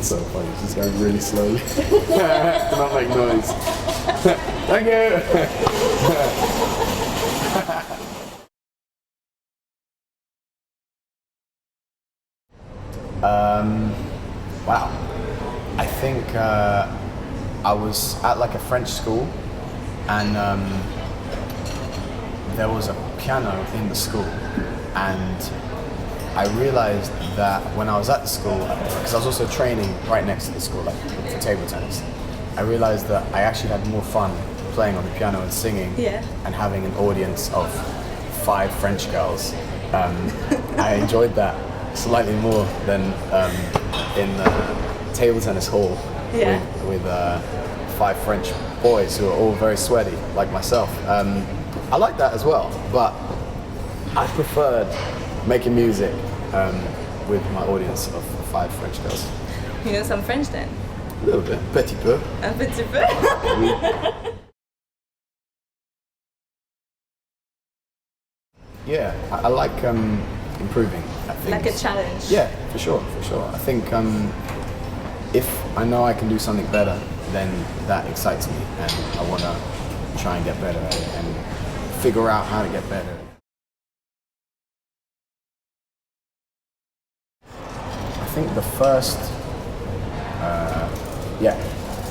It's so funny, it's just going really slowly. To not make noise. Thank you! Wow. I think I was at like a French school, and there was a piano in the school, and I realized that when I was at the school, because I was also training right next to the school, like for table tennis, I realized that I actually had more fun playing on the piano and singing, and having an audience of 5 French girls. I enjoyed that slightly more than in the table tennis hall with 5 French boys who are all very sweaty, like myself. I like that as well, but I preferred making music with my audience of 5 French girls. You know some French then? A little bit, petit peu. Un petit peu? Oui. Yeah, I like improving at things. Like a challenge? Yeah, for sure. I think if I know I can do something better, then that excites me, and I want to try and get better at it and figure out how to get better. I think the first,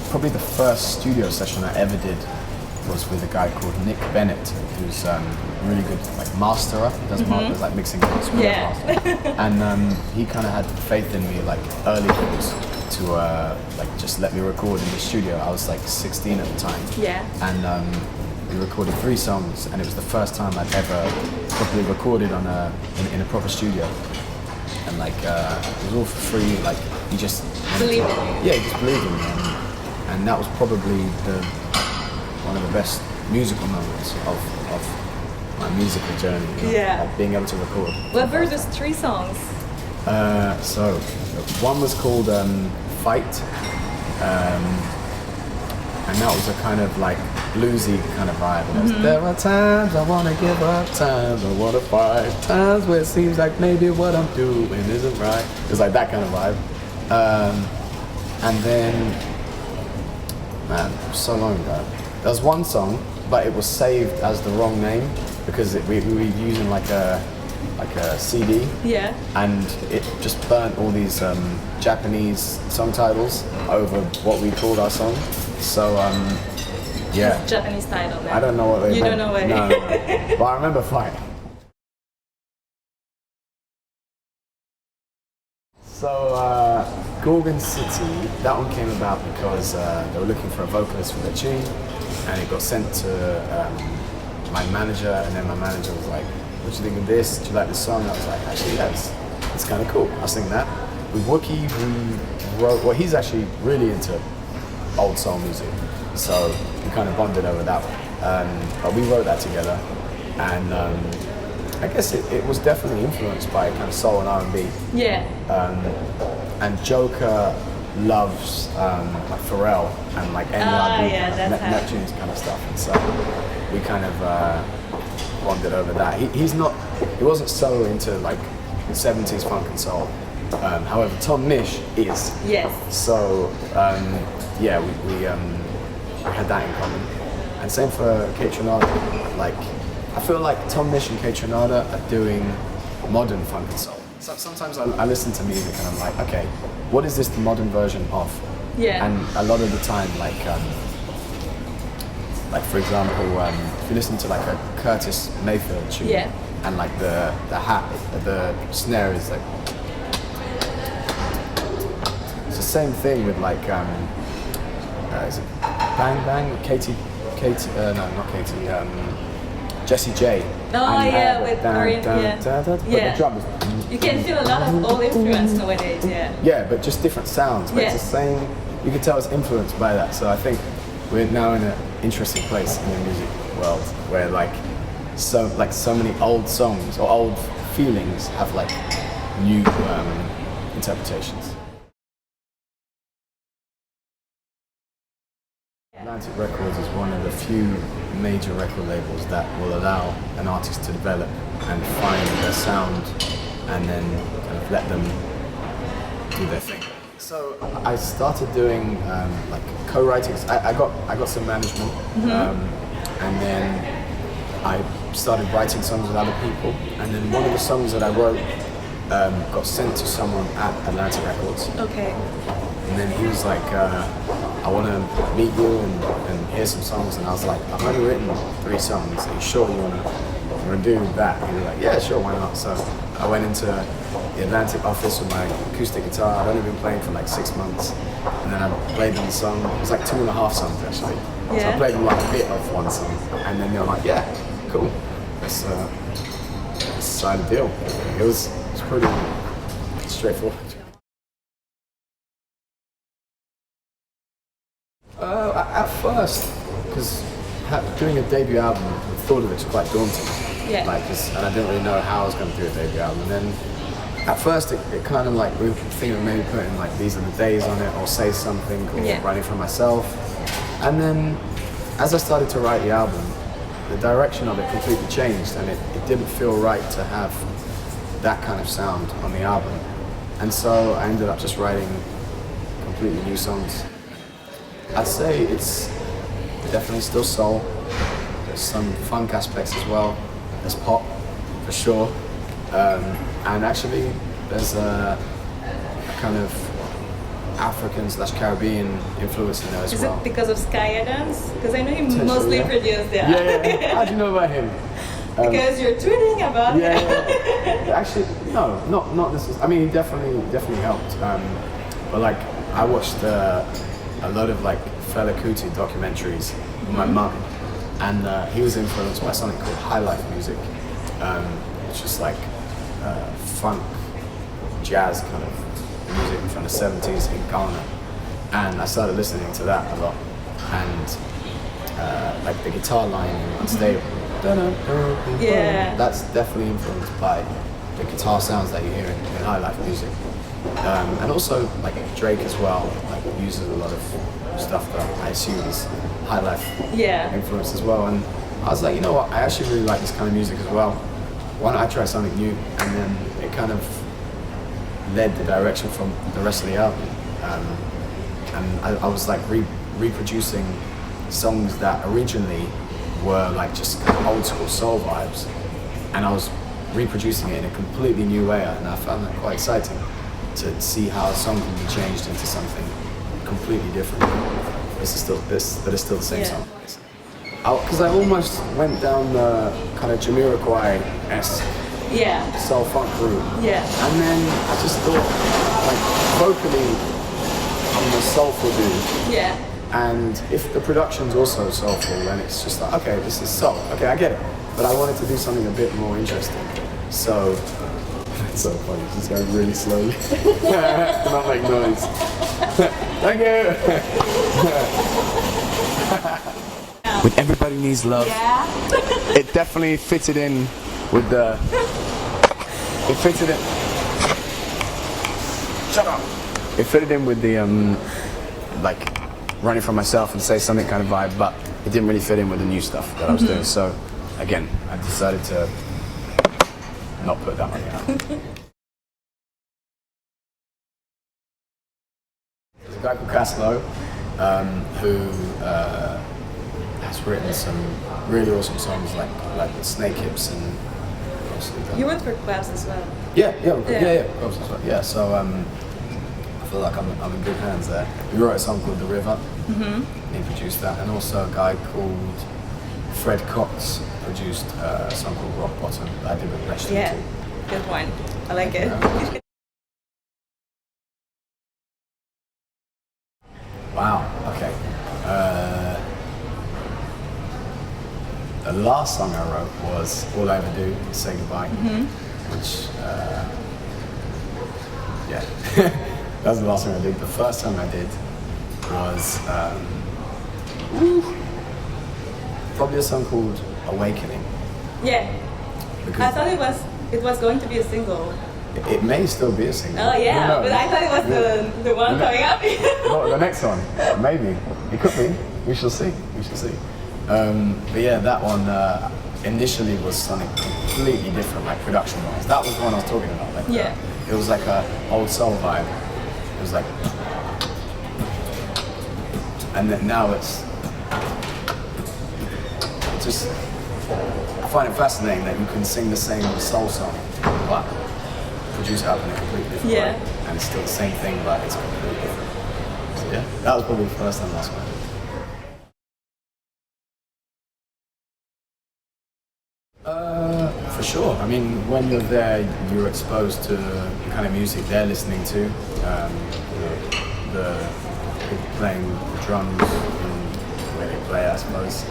probably the first studio session I ever did was with a guy called Nick Bennett, who's really good, like masterer. He does masters, like mixing notes. And he kind of had faith in me, like early years, to like just let me record in the studio. I was like 16 at the time. Yeah. And we recorded 3 songs, and it was the first time I'd ever properly recorded on in a proper studio. And like it was all for free. Like he just believed in you. Yeah, he just believed in me, and that was probably one of the best musical moments of my musical journey. You know, like being able to record. What were those 3 songs? So one was called Fight, and that was a kind of like bluesy kind of vibe. And it was, there are times I want to give up, times I want to fight, times where it seems like maybe what I'm doing isn't right. It was like that kind of vibe. And then, man, it was so long ago. There was one song, but it was saved as the wrong name because we were using like a CD. Yeah. And it just burnt all these Japanese song titles over what we called our song. So yeah. It's Japanese title then. I don't know what they meant. You don't know what? No. But I remember Fight. So Gorgon City, that one came about because they were looking for a vocalist for their tune, and it got sent to my manager, and then my manager was like, what do you think of this? Do you like this song? I was like, actually, it's kind of cool. I'll sing that. With Wookie, we wrote, well, he's actually really into old soul music, so we kind of bonded over that one. But we wrote that together, and I guess it was definitely influenced by kind of soul and R&B. Yeah. And Joker loves like Pharrell and like NYB, Neptune's kind of stuff, and so we kind of bonded over that. He wasn't so into like 70s funk and soul. However, Tom Misch is. Yes. So yeah, we had that in common. And same for Kate Trinada. Like, I feel like Tom Misch and Kate Trinada are doing modern funk and soul. So sometimes I listen to music and I'm like, okay, what is this the modern version of? Yeah. And a lot of the time, like for example, if you listen to like a Curtis Mayfield tune, and like the snare is like, it's the same thing with like is it Bang Bang? No, not Katie. Jessie J. Oh yeah, with Korean, the drums. You can feel a lot of old influence nowadays, Yeah, but just different sounds. But it's the same. You can tell it's influenced by that. So I think we're now in an interesting place in the music world where like so many old songs or old feelings have like new interpretations. Atlantic Records is one of the few major record labels that will allow an artist to develop and find their sound and then kind of let them do their thing. So I started doing like co-writing. I got some management, and then I started writing songs with other people. And then one of the songs that I wrote got sent to someone at Atlantic Records. Okay. And then he was like, I want to meet you and hear some songs. And I was like, I've only written 3 songs. Are you sure you want to do that? And he was like, yeah, sure, why not? So I went into the Atlantic office with my acoustic guitar. I'd only been playing for like 6 months. And then I played them the song. It was like 2.5 songs actually. Yeah. So I played them like a bit of one song. And then they were like, yeah, cool. Let's sign a deal. It was pretty straightforward. At first, because doing a debut album, the thought of it was quite daunting. Yeah. And I didn't really know how I was going to do a debut album. And then at first, it kind of like we were thinking of maybe putting like these are the days on it, or say something, or writing for myself. And then, as I started to write the album, the direction of it completely changed, and it didn't feel right to have that kind of sound on the album. And so I ended up just writing completely new songs. I'd say it's definitely still soul. There's some funk aspects as well. There's pop, for sure. And actually, there's a kind of African/Caribbean influence in there as well. Is it because of Sky Adams? Because I know he mostly yeah. produced Yeah. How do you know about him? Because you're tweeting about him. Yeah. Actually, no, not this. I mean, he definitely helped. But like, I watched a lot of like Fela Kuti documentaries with my mum, and he was influenced by something called highlife music, which is like funk, jazz kind of music from the 70s in Ghana, and I started listening to that a lot, and like the guitar line Unstable, Yeah. that's definitely influenced by the guitar sounds that you hear in highlife music. And also like Drake as well, like uses a lot of stuff that I assume is highlife influence as well. And I was like, you know what, I actually really like this kind of music as well. Why don't I try something new? And then it kind of led the direction from the rest of the album. And I was like reproducing songs that originally were like just kind of old school soul vibes, and I was reproducing it in a completely new way, and I found that quite exciting to see how a song can be changed into something completely different. But it's still the same song. Because I almost went down the kind of Jamiroquai-esque soul funk route. Yeah. And then I just thought, like, vocally, I'm a soulful dude. Yeah. And if the production's also soulful, then it's just like, okay, this is soul. Okay, I get it. But I wanted to do something a bit more interesting. So, it's so funny, it's just going really slowly. Do not make noise. Thank you. With Everybody Needs Love, it definitely fitted in with the... It fitted in... Shut up! It fitted in with the, like, running from myself and say something kind of vibe, but it didn't really fit in with the new stuff that I was doing. So, again, I decided to not put that on the album. There's a guy called Caslow, who has written some really awesome songs like Snake Hips and... You wrote for Quabs as well. Yeah, Quabs as well. Yeah, so I feel like I'm in good hands there. We wrote a song called The River. He produced that, and also a guy called Fred Cox produced a song called Rock Bottom that I did with Rest. Yeah, good one. I like it. Wow, okay. The last song I wrote was All I Ever Do Is Say Goodbye, which, that was the last song I did. The first song I did was probably a song called Awakening. Yeah. I thought it was going to be a single. It may still be a single. Oh yeah, but I thought it was the one coming up. Well, the next one, maybe. It could be. We shall see. But yeah, that one initially was something completely different, like production-wise. That was the one I was talking about. Like, it was like a old soul vibe. was like, and then now it's just, I find it fascinating that you can sing the same soul song, but produce it up in a completely different way, and it's still the same thing, but it's completely different. So yeah, that was probably the first and last one. For sure. I mean, when you're there, you're exposed to the kind of music they're listening to. The people playing drums and the way they play, I suppose.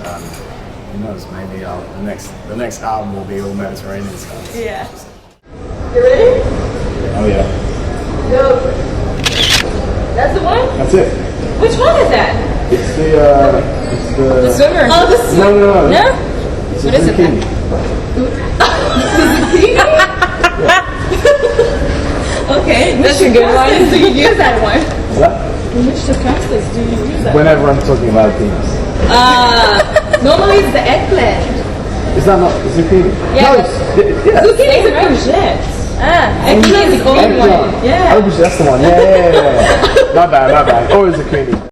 Who knows? Maybe the next album will be all Mediterranean sounds. Yeah. You ready? Oh yeah. Go. That's the one? That's it. Which one is that? It's the swimmer. Oh, the swimmer. No. No? It's What is it? zucchini. Okay, that's a good one. Do you use that one? Is that? In which circumstances do you use that? Whenever I'm talking about penis. Normally it's the eggplant. Is that not zucchini? Yeah. No, yeah. Zucchini is a courgette. Eggplant is the old one. Yeah. Oh, that's the one. Yeah. My bad. Always zucchini.